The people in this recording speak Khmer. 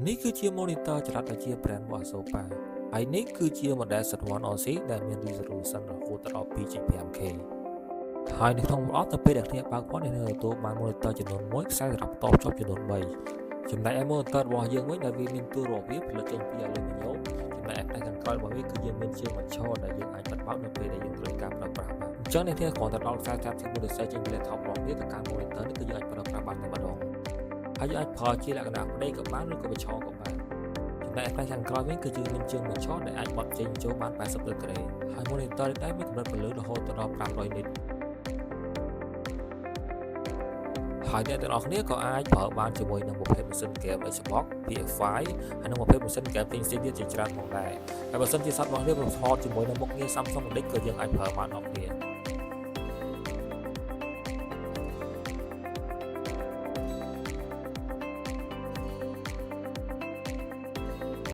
នេះគឺជា monitor ចល័តដែលជា brand របស់ Asopa ហើយនេះគឺជា model Z1 OC ដែលមាន resolution រហូតដល់ 2.5K ហើយនៅក្នុងប្រអប់ទៅពេលដែលគ្នាបើកមកអ្នកនឹងទទួលបាន monitor ចំនួន1ខ្សែសម្រាប់តបជាប់ចំនួន3ចំណែកឯ monitor របស់យើងវិញដែលវាមានតួរបស់វាផលិតចេញពី aluminum ចំណែកឯផ្នែកខាងក្រោយរបស់វាគឺយើងមានជើងបញ្ឈរដែលយើងអាចបិទបើកនៅពេលដែលយើងត្រូវការប្រើប្រាស់បានអញ្ចឹងអ្នកគ្នាគ្រាន់តែដល់ខ្សែចាប់ពី monitor ចេញពី laptop របស់វាទៅកាន់ monitor នេះគឺយើងអាចប្រើប្រាស់បានតែម្ដងហើយយើងអាចប្រើជាលក្ខណៈផ្ដេកក៏បានឬក៏បញ្ឈរក៏បានចំណែកឯផ្នែកខាងក្រោយវិញគឺយើងមានជើងបញ្ឈរដែលអាចបត់ចេញចូលបាន80ដឺក្រេហើយ monitor នេះដែរមានកម្រិតពន្លឺរហូតដល់500 nit ហើយអ្នកទាំងអស់គ្នាក៏អាចប្រើបានជាមួយនឹងប្រភេទម៉ាស៊ីនហ្គេម Xbox, PS5 ហើយនិងប្រភេទម៉ាស៊ីនហ្គេមផ្សេងៗទៀតជាច្រើនផងដែរហើយបើសិនជាសត្វរបស់នេះប្រឆោតជាមួយនឹងមុខងារ Samsung DeX ក៏យើងអាចប្រើបានអស់គ្នា